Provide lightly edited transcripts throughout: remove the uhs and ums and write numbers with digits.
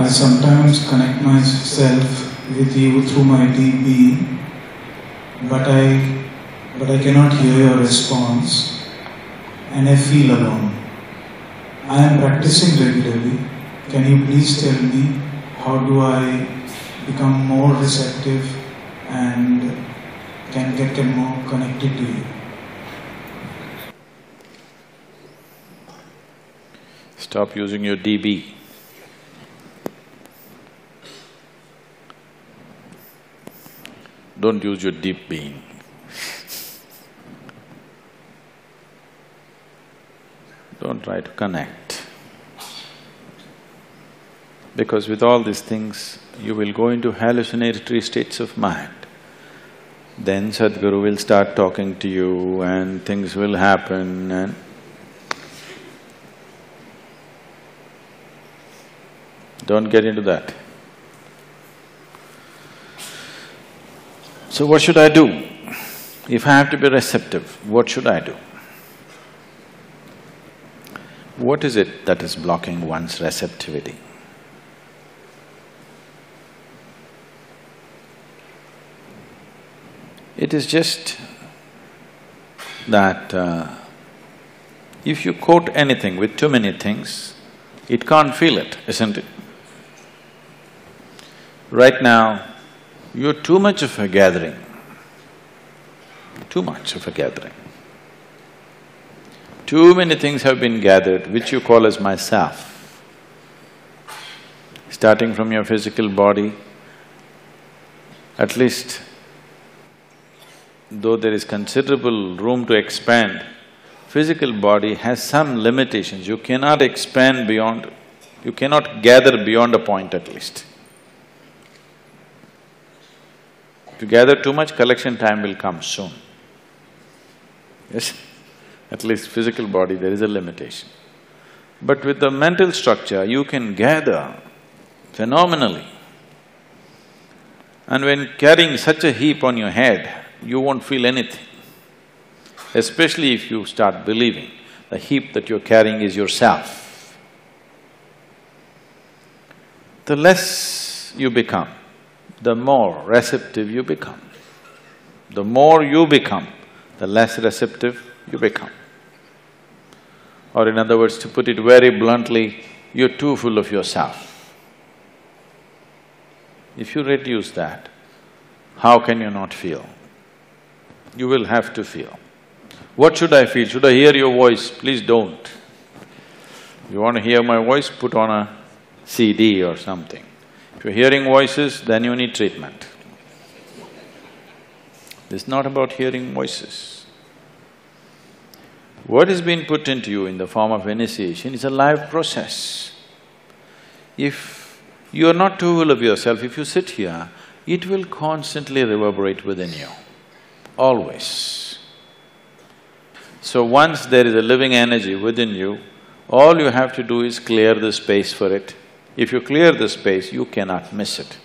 I sometimes connect myself with you through my deep being, but I cannot hear your response, and I feel alone. I am practicing regularly. Can you please tell me how do I become more receptive and can get more connected to you? Stop using your DB. Don't use your deep being. Don't try to connect. Because with all these things, you will go into hallucinatory states of mind. Then Sadguru will start talking to you and things will happen and… Don't get into that. So what should I do? If I have to be receptive, what should I do? What is it that is blocking one's receptivity? It is just that if you quote anything with too many things, it can't feel it, isn't it? Right now, you're too much of a gathering, too much of a gathering. Too many things have been gathered which you call as myself. Starting from your physical body, at least though there is considerable room to expand, physical body has some limitations. You cannot expand beyond… you cannot gather beyond a point at least. If you gather too much, collection time will come soon. Yes? At least physical body, there is a limitation. But with the mental structure, you can gather phenomenally. And when carrying such a heap on your head, you won't feel anything. Especially if you start believing the heap that you're carrying is yourself. The less you become, the more receptive you become. The more you become, the less receptive you become. Or in other words, to put it very bluntly, you're too full of yourself. If you reduce that, how can you not feel? You will have to feel. What should I feel? Should I hear your voice? Please don't. You want to hear my voice? Put on a CD or something. If you're hearing voices, then you need treatment. It's not about hearing voices. What is being put into you in the form of initiation is a live process. If you are not too full of yourself, if you sit here, it will constantly reverberate within you, always. So once there is a living energy within you, all you have to do is clear the space for it. If you clear the space, you cannot miss it.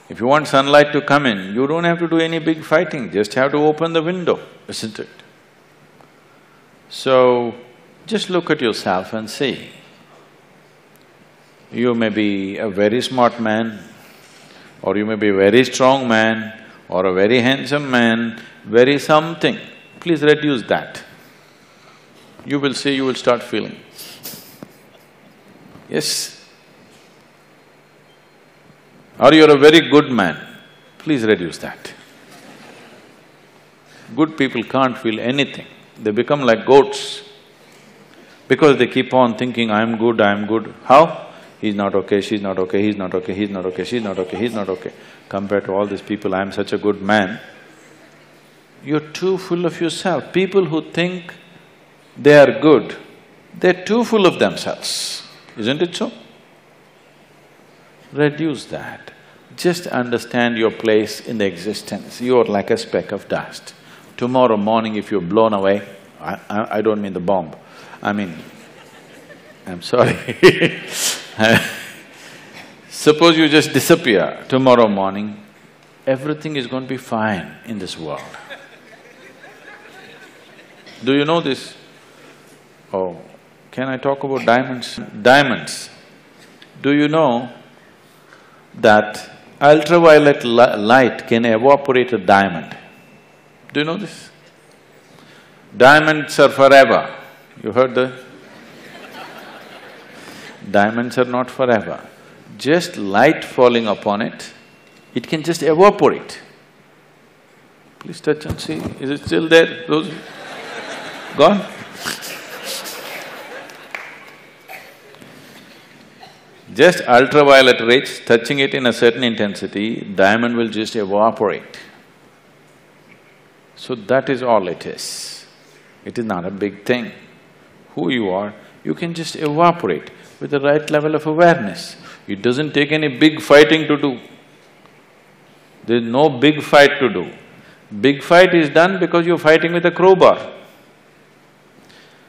If you want sunlight to come in, you don't have to do any big fighting, just have to open the window, isn't it? So, just look at yourself and see. You may be a very smart man, or you may be a very strong man, or a very handsome man, very something. Please reduce that. You will see, you will start feeling. Yes? Or you're a very good man, please reduce that. Good people can't feel anything, they become like goats. Because they keep on thinking, I'm good, I'm good. How? He's not okay, she's not okay, he's not okay, he's not okay, she's not okay, he's not okay. Compared to all these people, I'm such a good man. You're too full of yourself. People who think they are good, they're too full of themselves. Isn't it so? Reduce that. Just understand your place in the existence. You are like a speck of dust. Tomorrow morning if you're blown away, I don't mean the bomb, I mean, I'm sorry suppose you just disappear tomorrow morning, everything is going to be fine in this world. Do you know this? Oh, can I talk about diamonds? Diamonds, Do you know that ultraviolet light can evaporate a diamond? Do you know this? Diamonds are forever. You heard the… Diamonds are not forever. Just light falling upon it, it can just evaporate. Please touch and see, is it still there? Those… Gone? Just ultraviolet rays, touching it in a certain intensity, diamond will just evaporate. So that is all it is. It is not a big thing. Who you are, you can just evaporate with the right level of awareness. It doesn't take any big fighting to do. There's no big fight to do. Big fight is done because you're fighting with a crowbar.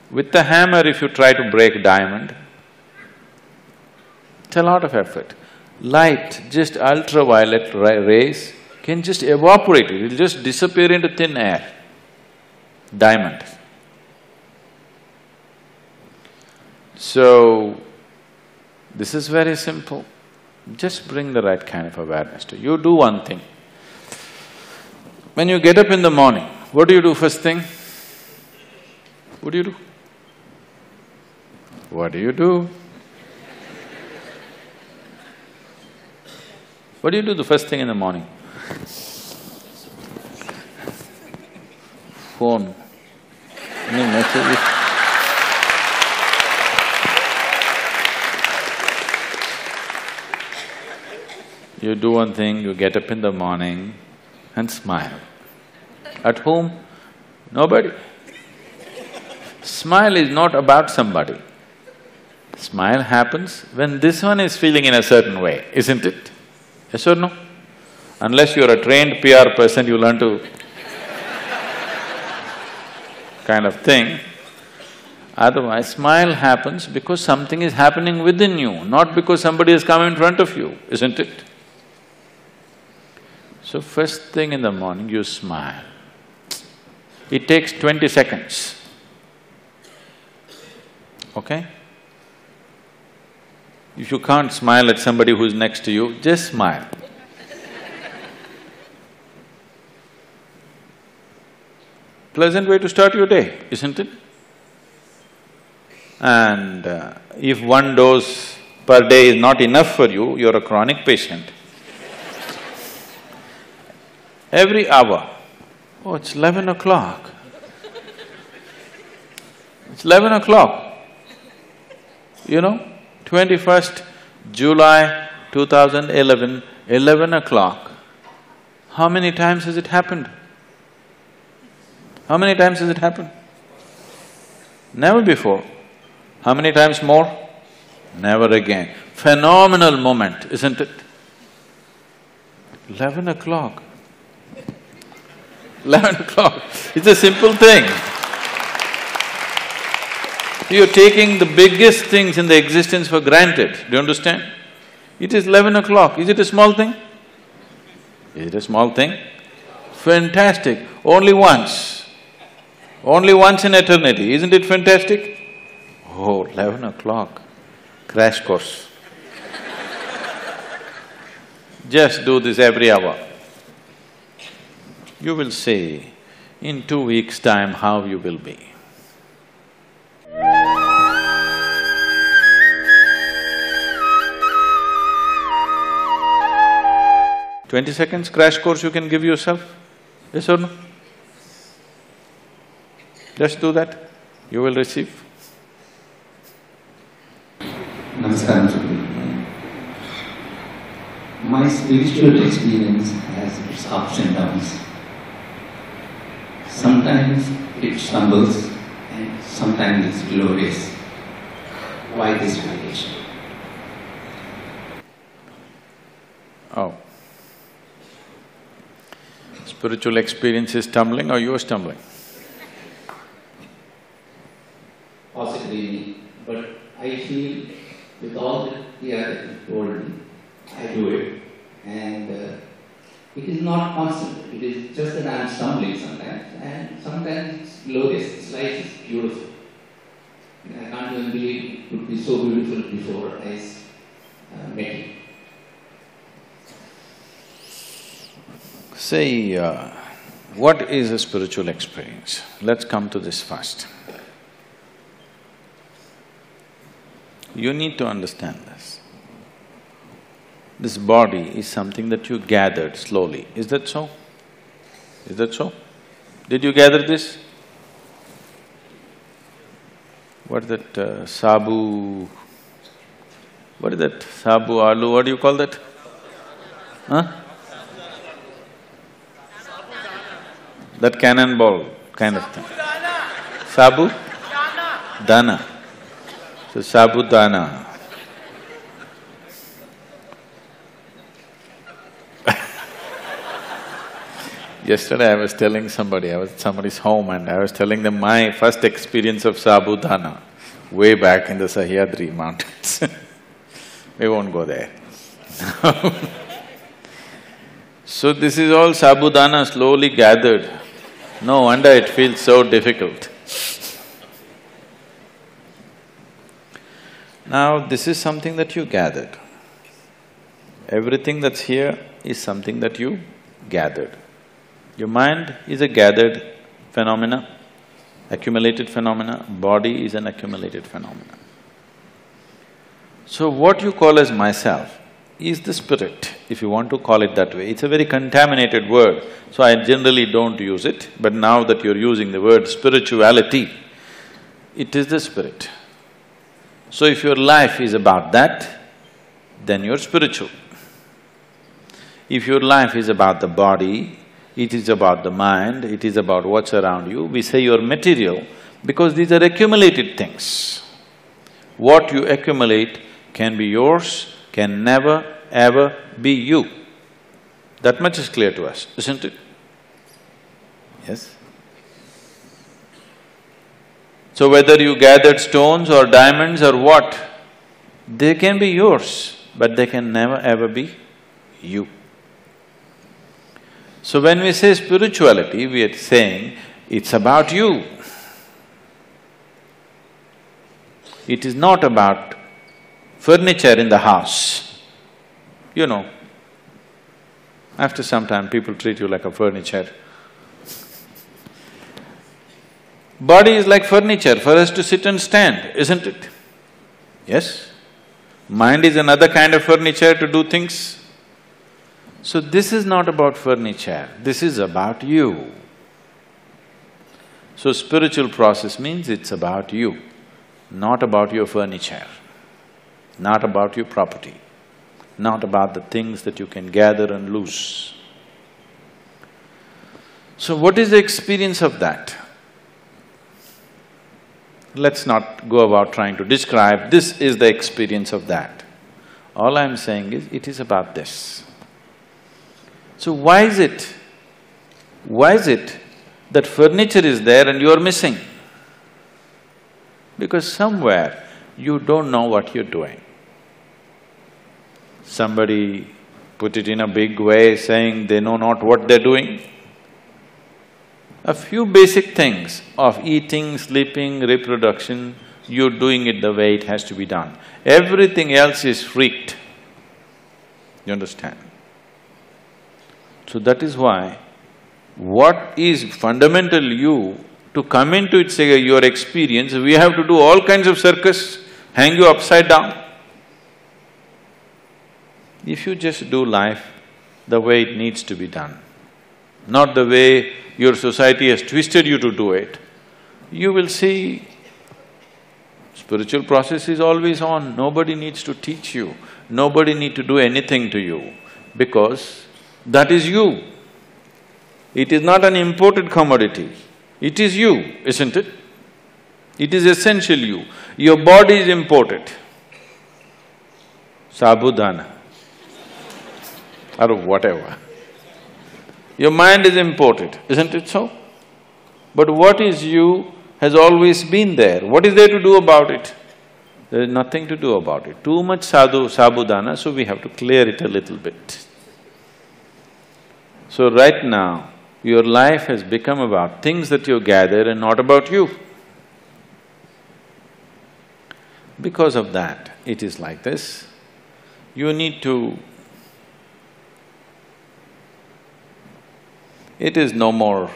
With the hammer, if you try to break diamond, it's a lot of effort. Light, just ultraviolet rays can just evaporate it, it'll just disappear into thin air. Diamond. So, this is very simple. Just bring the right kind of awareness to you. You do one thing. When you get up in the morning, what do you do first thing? What do you do? What do you do? What do you do the first thing in the morning? Phone. Any messages? You do one thing, you get up in the morning and smile. At whom? Nobody. Smile is not about somebody. Smile happens when this one is feeling in a certain way, isn't it? Yes or no? Unless you're a trained PR person, you learn to kind of thing. Otherwise, smile happens because something is happening within you, not because somebody has come in front of you, isn't it? So first thing in the morning, you smile. It takes 20 seconds, okay? If you can't smile at somebody who's next to you, just smile. Pleasant way to start your day, isn't it? And if one dose per day is not enough for you, you're a chronic patient. Every hour, oh, it's 11 o'clock. It's 11 o'clock. You know, 21st July 2011, 11 o'clock. How many times has it happened? How many times has it happened? Never before. How many times more? Never again. Phenomenal moment, isn't it? 11 o'clock. 11 o'clock, it's a simple thing. You're taking the biggest things in the existence for granted, do you understand? It is 11 o'clock, is it a small thing? Is it a small thing? Fantastic, only once in eternity, isn't it fantastic? Oh, 11 o'clock, crash course. Just do this every hour. You will see in 2 weeks' time how you will be. 20 seconds crash course you can give yourself, yes or no? Just do that, you will receive. Namaskaram, Sadhguru. My spiritual experience has its ups and downs. Sometimes it stumbles and sometimes it's glorious. Why this variation? Oh. Spiritual experience is stumbling or you are stumbling? Possibly, but I feel with all that the other told me, I do it. And it is not constant, it is just that I am stumbling sometimes, and sometimes it's glorious, this life is beautiful. I can't even believe it would be so beautiful before our eyes. material. Say, what is a spiritual experience? Let's come to this first. You need to understand this. This body is something that you gathered slowly. Is that so? Is that so? Did you gather this? What is that sabu… What is that? Sabu, aloo, what do you call that? Huh? That cannonball kind of thing. Sabu? Dana. So sabu dana. Yesterday I was telling somebody, I was at somebody's home and I was telling them my first experience of sabudana way back in the Sahyadri mountains. We won't go there. So this is all sabudana slowly gathered. No wonder it feels so difficult. Now this is something that you gathered. Everything that's here is something that you gathered. Your mind is a gathered phenomena, accumulated phenomena, body is an accumulated phenomena. So what you call as myself is the spirit, if you want to call it that way. It's a very contaminated word, so I generally don't use it, but now that you're using the word spirituality, it is the spirit. So if your life is about that, then you're spiritual. If your life is about the body, it is about the mind, it is about what's around you, we say you're material because these are accumulated things. What you accumulate can be yours, can never ever be you. That much is clear to us, isn't it? Yes? So whether you gathered stones or diamonds or what, they can be yours, but they can never ever be you. So when we say spirituality, we are saying it's about you. It is not about furniture in the house. You know, after some time people treat you like a furniture. Body is like furniture for us to sit and stand, isn't it? Yes? Mind is another kind of furniture to do things. So this is not about furniture, this is about you. So spiritual process means it's about you, not about your furniture, not about your property, not about the things that you can gather and lose. So what is the experience of that? Let's not go about trying to describe, this is the experience of that. All I'm saying is, it is about this. So why is it that furniture is there and you're missing? Because somewhere you don't know what you're doing. Somebody put it in a big way saying they know not what they're doing. A few basic things of eating, sleeping, reproduction, you're doing it the way it has to be done. Everything else is freaked. You understand? So that is why, what is fundamental you, to come into it, say your experience, we have to do all kinds of circus, hang you upside down. If you just do life the way it needs to be done, not the way your society has twisted you to do it, you will see spiritual process is always on, nobody needs to teach you, nobody need to do anything to you, because that is you. It is not an imported commodity, it is you, isn't it? It is essential you. Your body is imported, sabudana or whatever. Your mind is imported, isn't it so? But what is you has always been there. What is there to do about it? There is nothing to do about it. Too much sabudana, so we have to clear it a little bit. So right now, your life has become about things that you gather and not about you. Because of that, it is like this. You need to… It is no more…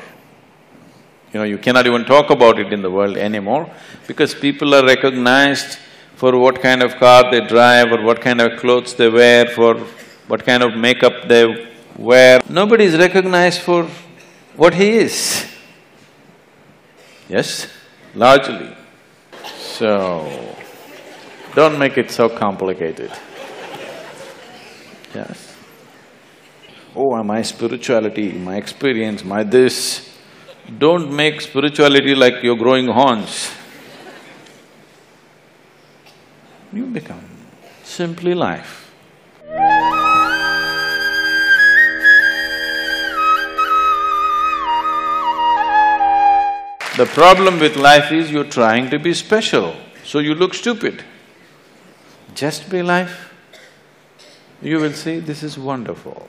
you cannot even talk about it in the world anymore because people are recognized for what kind of car they drive or what kind of clothes they wear, for what kind of makeup they wear. Nobody is recognized for what he is. Yes, largely. So, don't make it so complicated. Yes. Oh, my spirituality, my experience, my this. Don't make spirituality like you're growing horns. You become simply life. The problem with life is you're trying to be special, so you look stupid. Just be life. You will see this is wonderful.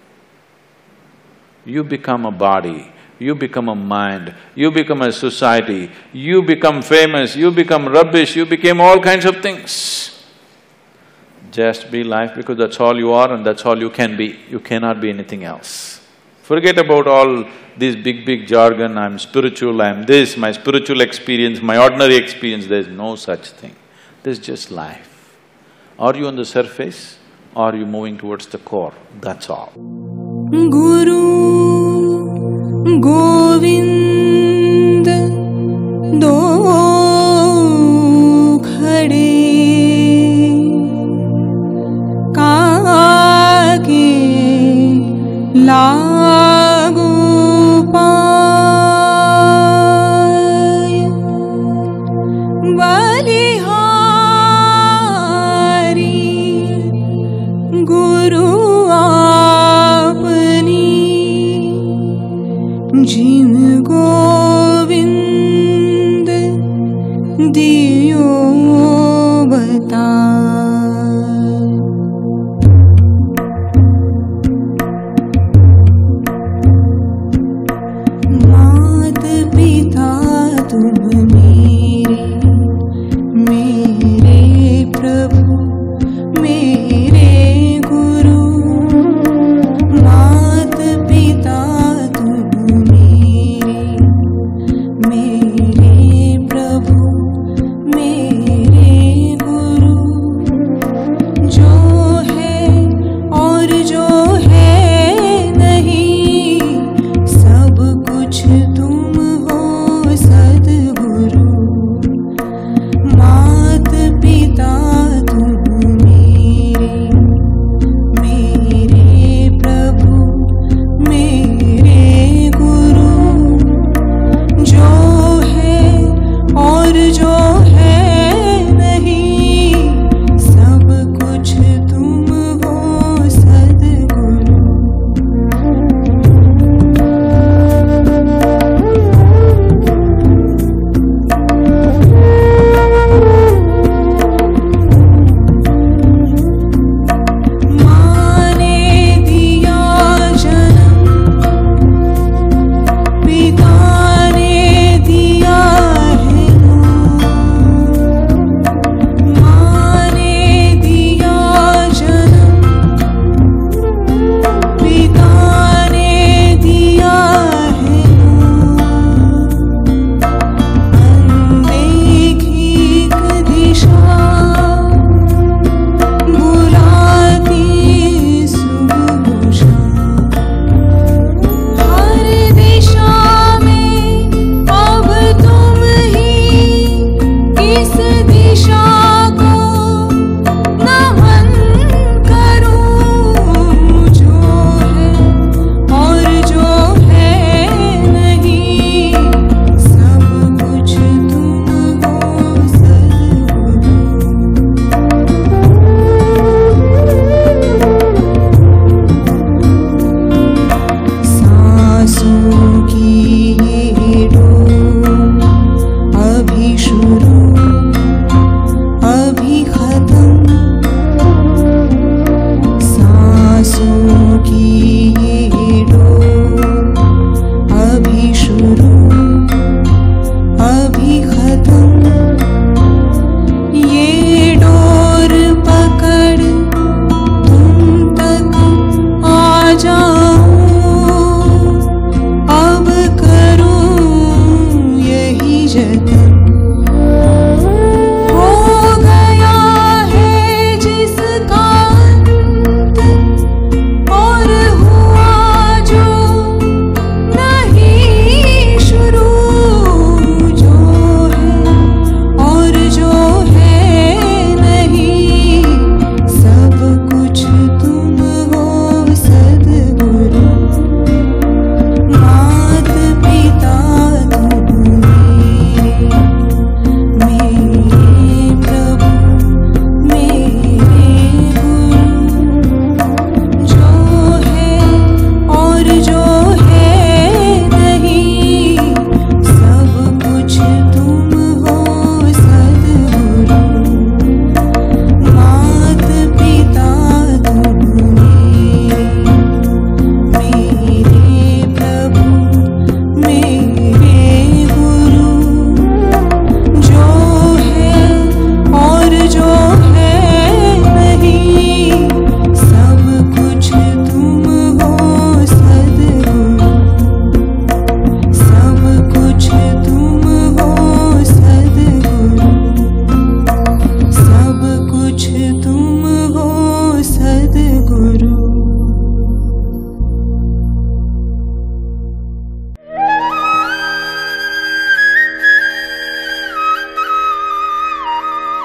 You become a body, you become a mind, you become a society, you become famous, you become rubbish, you became all kinds of things. Just be life because that's all you are and that's all you can be. You cannot be anything else. Forget about all these big jargon, I'm spiritual, I'm this, my spiritual experience, my ordinary experience, there's no such thing. There's just life. Are you on the surface or are you moving towards the core? That's all. Guru Govind do khade kaake lagu paay balihari Guru जिन गोविंद दियो बता।